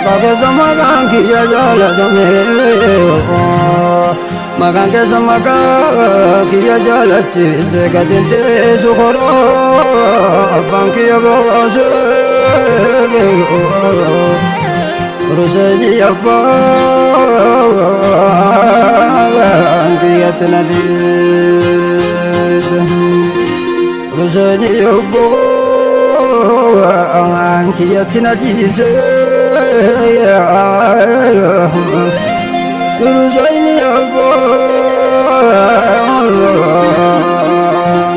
Makan semakan kia jalan dome, makan semakan kia jalan cize kadinte sukoro, abang kia bawa sege, ruseni apa kia tenadi, ruseni apa kia tenadi se. Ruseni apa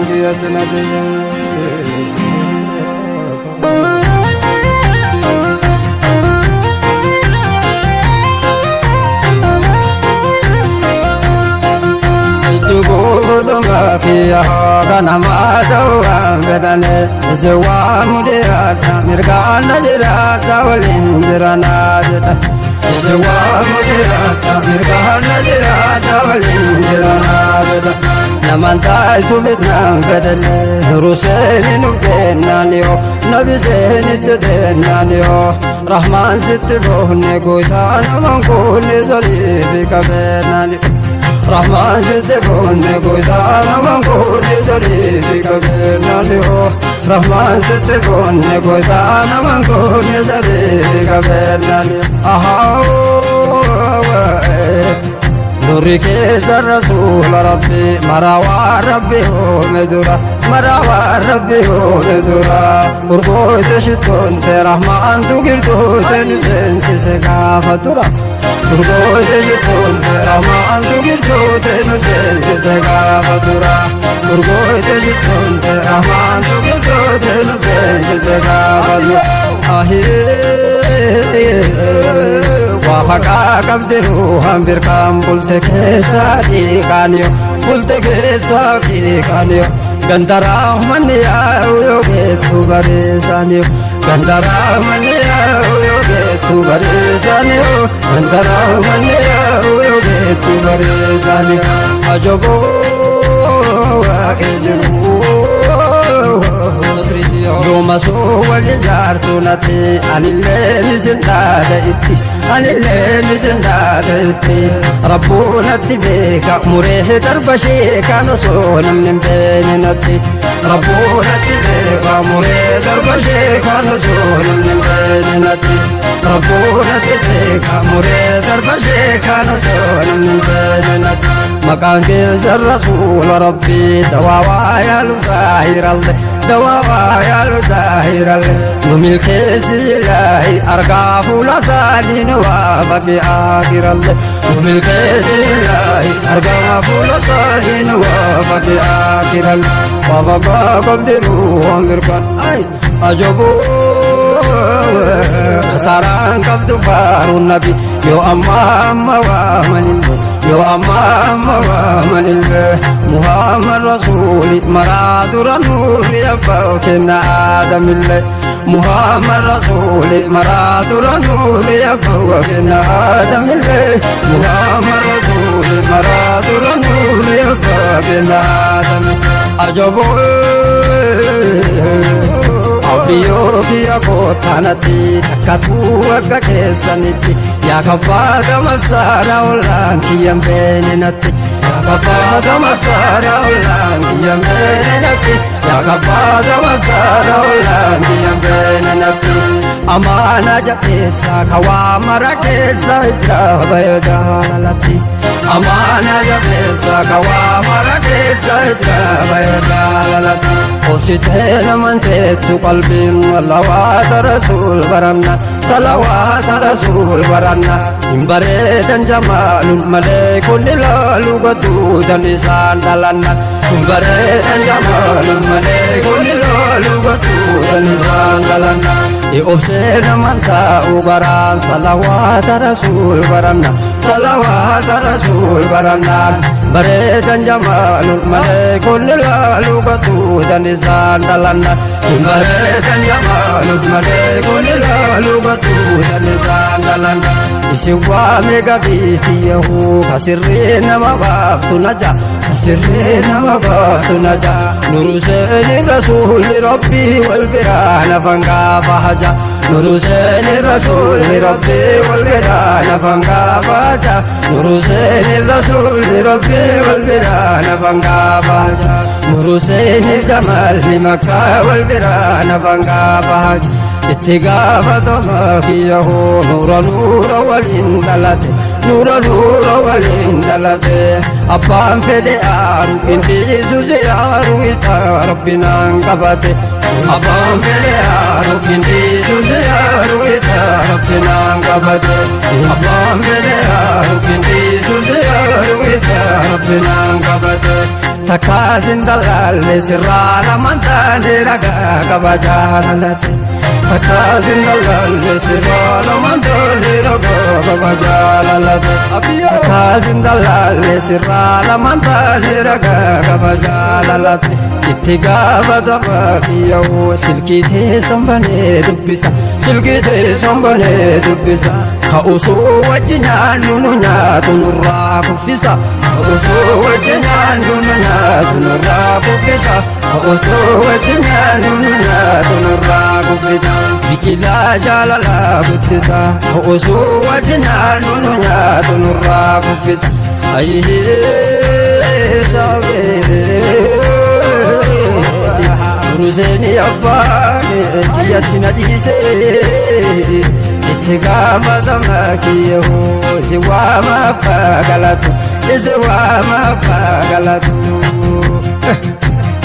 dia tenade Kia kana madawa bedane zewa mudira mirga najira tawalin dirana jeta zewa mudira mirga najira tawalin dirana jeta namanta subitna bedane ruseni nukenaniyo nabi zeni tedenaniyo rahman sitbohne goitana mankone zalibi kabenani Rahman sitbohne goitana mankone zalibi kabenani Rahman sitbohne goitana mankone zalibi kabenani Nuri keessa Rasul Rabbi marawa Rabbi medura marawa Rabbi medura urgoite shitonte Rahman tu girgoite nusensi se gafatura urgoite shitonte Rahman tu girgoite nusensi se gafatura urgoite shitonte Rahman tu girgoite nusensi se gafatura Wafaka kabdiru hambir kam bulte kesa ikaniyo bulte kesa ikaniyo gandara maniya uyoge tu baresaniyo gandara maniya uyoge tu baresaniyo gandara maniya uyoge tu baresaniyo ajobo akejiru Yoma so wali jartu nati anille nisindada itti anille nisindada itti Rabbuna tibeka murehe darbashi kana so namnim beni nati Rabbuna tibeka murehe darbashi kana so namnim beni nati Rabbuna tibeka murehe darbashi kana so namnim beni nati Makan keessa Rasul Rabbi dawawa ya zahiralle dawawa ya zahiralle numil keessa ilahi argafu la salin wa baqi akhiralle numil keessa ilahi argafu la salin wa baqi akhiralle wa baqa qabdiru amirkan ay ajabu saran qabdu farun nabi yo amma wa manillo yo amma wa manillo Muhammad Rasuli maradura nuri abawkena adamille Muhammad Rasuli maradura nuri abawkena adamille Muhammad Rasuli maradura nuri abawkena adamille ajabu Abdiyo kiya kotanati takatu aga kesaniti ya kabada masara olan kiyam benenati ya kabada masara olan kiyam benenati ya kabada masara olan kiyam benenati amana japesa kawamara kesa jabayadalati amana japesa kawamara kesa jabayadalati Ositena mantetu qalbin salawat Rasul baranna salawat Rasul baranna imbaredan jamalun malekun ilalu gadudan lisan dalanna imbaredan jamalun malekun ilalu gadudan lisan dalanna obsena manta ugaran salawat Rasul baranna salawat Rasul baranna baredan jamalun malekun ilalu gadudan lisan dalanna Bareedan jamaaluuf malee kun ilaalu batuudha lisaan dhalan. Isin waame gabiitii yahuu kasirree nama baaftu naja kasirree nama baaftu naja. Nuru seeni rasuulli rabbii wal biraa nafan gaafa haja. Nuru seeni rasuulli rabbii wal biraa nafan gaafa haja. Nuru seeni rasuulli rabbii wal biraa nafan gaafa haja. Nuru seeni jamaalli makkaa wal biraa nafan gaafa haja. Itti gaafatama kiyyahoo nuura nuura waliin dhalate nuura nuura waliin dhalate abbaan fedhe aaru qindiisu ziyaaru ita rabbinaan qabate abbaan fedhe aaru qindiisu ziyaaru ita rabbinaan qabate abbaan fedhe aaru qindiisu ziyaaru ita rabbinaan qabate takkaasin dalaalle sirraa lamaan taane ragaa qaba jaalalate. Takkaasin dalaalle sirraa lamaan taane ragaa qaba jaalalate. Takkaasin dalaalle sirraa lamaan taane ragaa qaba jaalalate. Itti gaafatama kiyyahoo silkii teessan banee dubbisa silkii teessan banee dubbisa. Ka osoo wajji nyaannu nu nyaatu nurraa kuffisa. Ka osoo wajji nyaannu nu nyaatu nurraa kuffisa. Ka osoo wajji nyaannu nu nyaatu nurraa kuffisa. Biqilaa jaalalaa guddisa. Ka osoo wajji nyaannu nu nyaatu nurraa kuffisa. Ayyee saafee Nuruseeni abbaani kiyyatti na dhiisee. Itti gaafatama kiyyahoo isi waama abbaa galatu isi waama abbaa galatu.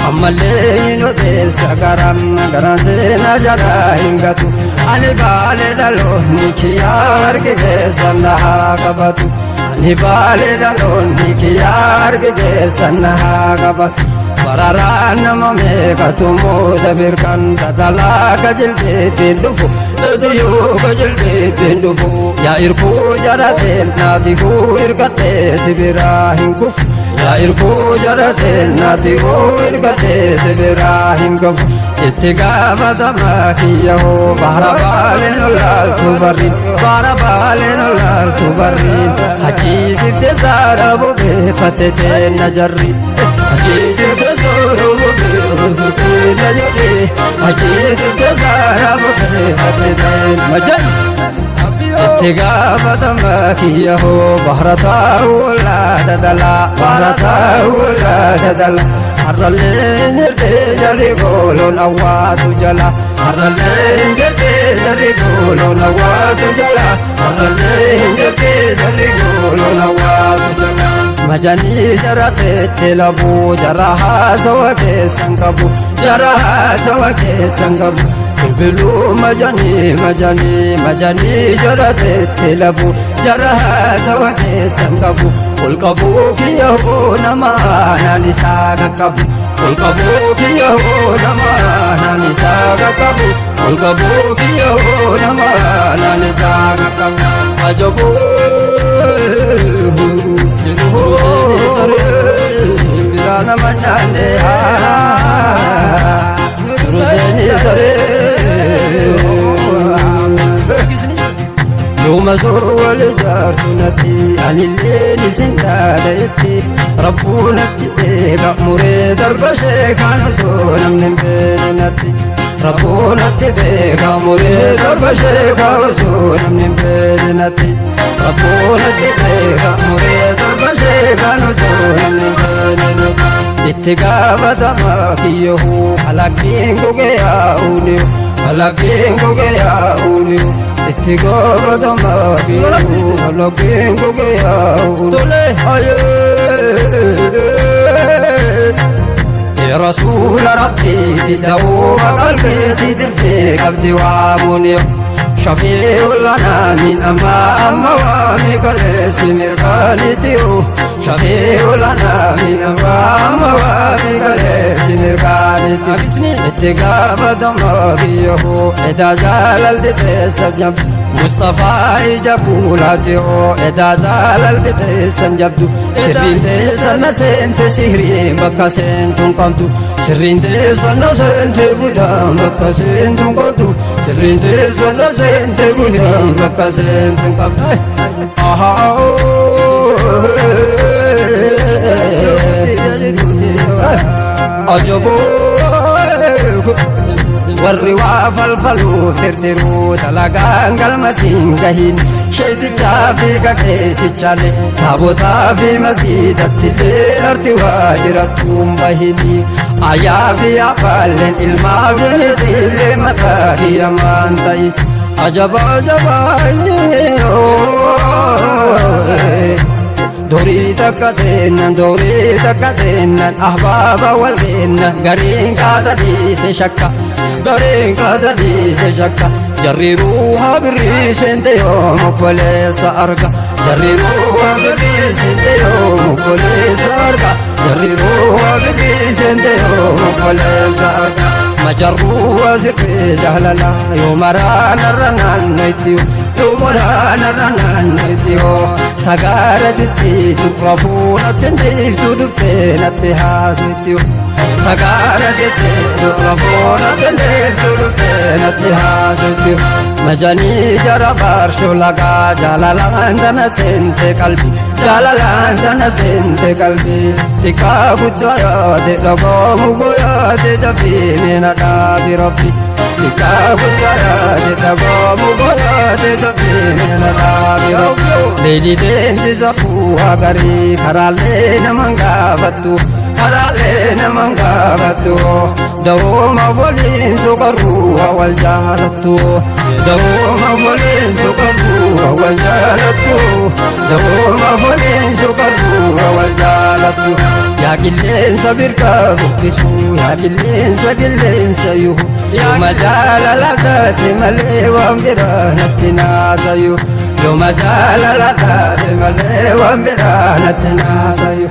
Ammallee hin odeessa garaan seenaa jalaa hin gatu. Ani baalee dhaloonni kiyyaa arge keessan na haa qabatu. Ani baalee dhaloonni kiyyaa arge keessan na haa qabatu. Bararaan nama meeqatu mooda birkan tatalaa qajeelbeetiin dhufu dhadhiyoo qajeelbeetiin dhufu. Yaa irkuu jarateen naatifuu hirkatee si biraa hin kufu. Yaa irkuu jarateen naatifuu hirkatee si biraa hin kufu. Itti gaafatama kiyyahoo bara baaleen olaaltu barriin bara baaleen olaaltu barriin. Hajii dibde saara bobeeffate teen na jarri. Hajii dibde saara bobeeffate na jarri. Hajii dibde saara bobeeffate teen na jarri. Itti gaafatama kiyyahoo bara taa'u olaata dhalaa bara taa'u olaata dhalaa. Harraleen jirtee jarri gooloon awwaatu jala. Harraleen jirtee jarri gooloon awwaatu jala. Harraleen jirtee jarri gooloon awwaatu jala. Majanii jara teettee labuu jara haasawa keessan qabu jara haasawa keessan qabu. Bilbiluu majanii jara teettee labuu jara haasawa keessan qabu. Ol qabuu kiyyahoo nama naan isaa qaqqabu. Ol qabuu kiyyahoo nama naan isaa qaqqabu. Ol qabuu kiyyahoo nama naan isaa qaqqabu. Ajaboo jiruhoo saree biraa nama nyaanne nuruseeni saree. Yooma soo wal ijaartu natti anillee nisin dhaadheetti. Rabbuu natti beeka muree darba sheekaan osoo namni hin beekne natti. Rabbuu natti beeka muree darba sheekaan osoo namni hin beekne natti. Rabbuu natti beeka muree darba sheekaan osoo namni hin beekne natti. Itti gaafatama kiyyahoo halakkiin gogee yaa'uuniyo halakkiin gogee yaa'uuniyo. Itti gaafatama kiyyahoo halakkiin gogee yaa'uuniyo. يا رسول ربي تدعو قلبي ترفي قبضي واموني. شفيع لنا من أمام وامك الاسم مرقانتيو. شفيع لنا من أمام وامك الاسم مرقانتيو. اتقام دماغيه إذا جلال تتسجب مصطفى جبولاتيو. إذا جلال تتسجب سرين تسن سنت سهرين بكا سنتم قمتو sirriin teessoon seentee fuudhaan bakka seentuun qabdu sirriin teessoon seentee fuudhaan bakka seentuun qabdu. Ajaboo warri waa falfaluu firdiruu dalagaan galma siin gahin sheetichaa fi qaqeessichaalee taabotaa fi masiidatti dheerarti waa jirattuun bahini ayyaa fi afaalleen ilmaa fi niitillee mataa hiyyamaan ta'i ajabaa Dori takka teennan ahbaaba wal geennan gariin kaata dhiise shakka gariin kaata dhiise shakka jarri ruuha birrii seente yoom obboleessa arga jarri ruuha birrii seente yoom obboleessa arga jarri ruuha birrii seente yoom obboleessa arga majarruu asirree jaalala yoo maraanarra naannoo Tumarana nanitiyo tagara ditti tuqrafuna tindiftu dufte natti hasitiyo tagara ditti tuqrafuna tindiftu dufte natti hasitiyo majani jara barsho laga jalalan dana sente qalbi tika budaya de logo mugoya de dafi mena da bi rabbi tika budaya de logo mugoya de dafi mena da bi rabbi lady denzi zaku agari karale namangavatu dawoma volin sukaru awal jalatu dawoma volin sukaru awal jalatu dawoma volin sukaru awal jalatu ya gillen sabir ka bukisu ya gillen sayu yo majala la tate male wambira natina sayu yo majala la tate male wambira natina sayu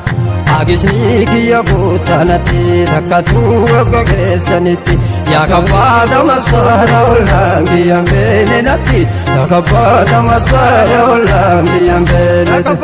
Agisni kiya kutanati takatu agogesaniti ya kabada masara ulangi ambene nati ya kabada masara ulangi ambene nati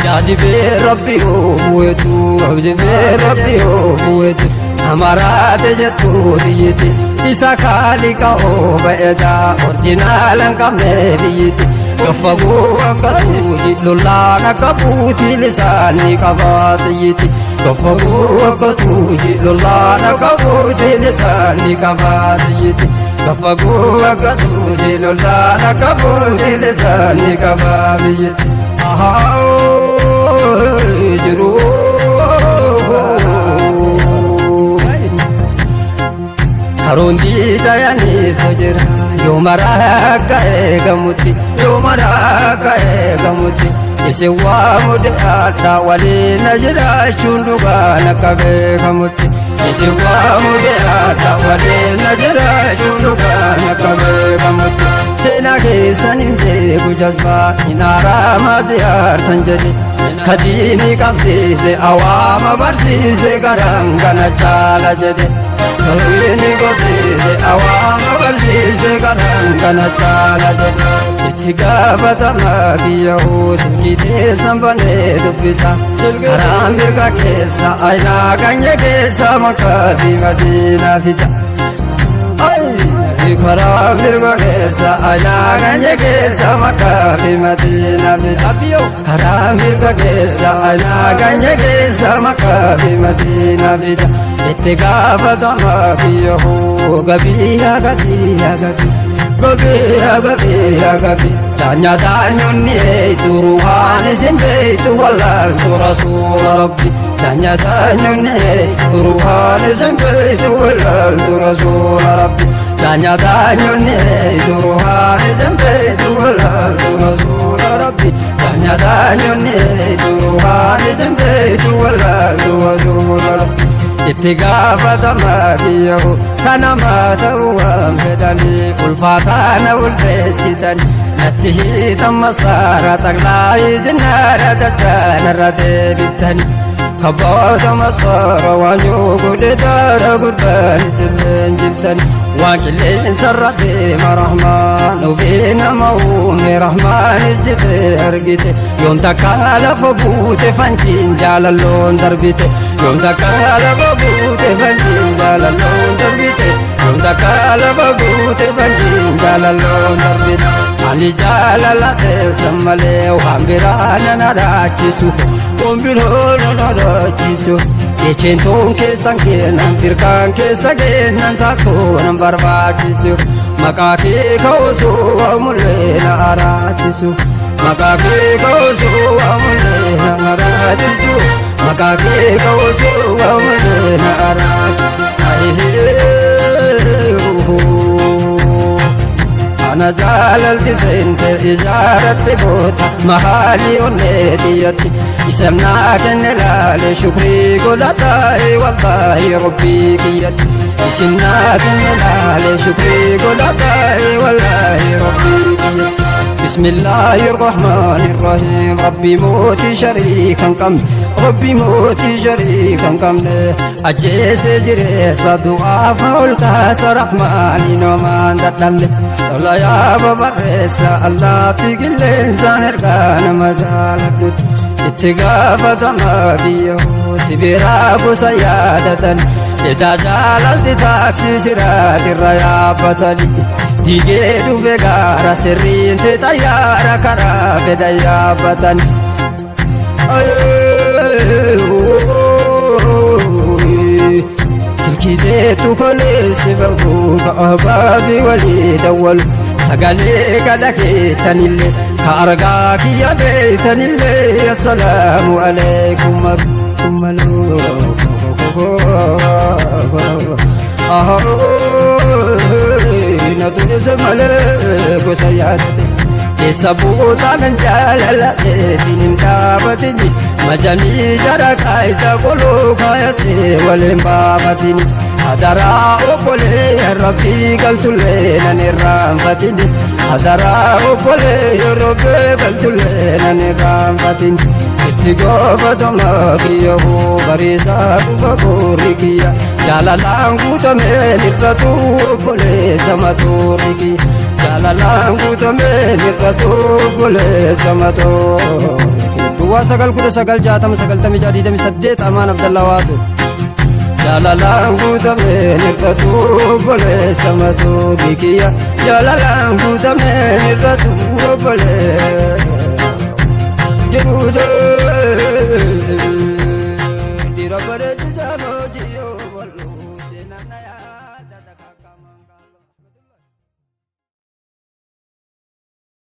jazi be rabbi huwetu abdi be rabbi huwetu hamara tejetu biyiti isa khalika o baeda originalan kamne biyiti Kafagu akatuji lolana kaputi lisani kavatiyiti Kafagu akatuji lolana kaputi lisani kavatiyiti Kafagu akatuji lolana kaputi lisani kavatiyiti jiru Harundi dayani fajira yo maraka egamuti ise wa mudada wali najra chunduga nakabe kamuti ise wa mudada wali najra chunduga nakabe kamuti sena ke sanimde gujazba inara maziyar tanjali kadini kamti se awama barsi se garangana chala jede Kalini goti se awama barsi se garangana chala jede Itiga batama biyahu silkite sambane dubisa Karam birga kesa aina ganye kesa makabi madina fita Karam birga kesa aina ganye kesa makabi madina fita Karam birga kesa aina ganye kesa makabi madina fita Itiga batama biyahu gabi Tanya tanyonni turuhani sinbeitu wallantu rasul rabbi Tanya tanyonni turuhani sinbeitu wallantu rasul rabbi Tanya tanyonni turuhani sinbeitu wallantu rasul rabbi Tanya tanyonni turuhani sinbeitu wallantu rasul rabbi Itti gaafatama biyyahu kanama ta'uwwan fedhanii ulfaataana ulfeessitanii natti hiitan masaara taqlaa'ii zinnaara tachaanarra deebiftanii kabboota masaara waan yoo godhe daara guddaan isilleen jiftanii waan qilleensarra deema rahmaan ofii nama uume rahmaanis jite argite yoom takka lafa buute fankiin jaalalloon darbite يوم تكال ببوت فنجين جالالون دربيت يوم تكال ببوت فنجين جالالون دربيت علي جالala تسمله وهمبرانا نراچسو ومبرون نراچسو Echenton ke sangenan firkan ke sagenan takonan barbachisu makake kausu amulena arachisu makake kausu amulena arachisu makake kausu amulena arachisu أنا جاللت سنت إجارة بوتا محالي ونيتيتي اسمنا كنلال شكري قلتاي والله ربي كيتي اسمنا كنلال شكري قلتاي والله ربي كيتي بسم الله الرحمن الرحيم ربي موتي شريكا كم ربي موتي شريكا كم أجيس جري صدوع فولكاس رحماني نومان دتلم الله يا ببرسا الله تقل إنسان إرقان مجالك اتقافة مابيه سبيرا بسيادة إتجاللت تاكسي سرات الريابة Digedu vegara serrin te tayara kara bedayabatan silki de tu kole sibagu ababi wali dawal sagale gadake tanille karga kiya be tanille assalamu alaikum نادوني زملاء وسيادتي يسبوط على الجلالة دين دابتني مجاني جرك عيدا قلو كايتي والإمبابتني هدرا أقولي يا ربي قلت لنا نرام فتني هدرا أقولي يا ربي قلت لنا نرام فتني اتقوف دماغيه بريزا ببوريكيا جالالانغو تمين الرتو بولي سماتوريكي جالالانغو تمين الرتو بولي سماتوريكي دوا سقل كل سقل جاتم سقل تمي جادي تمي سديت أمان عبد الله وادو جالالانغو تمين الرتو بولي سماتوريكي جالالانغو تمين الرتو بولي يرودو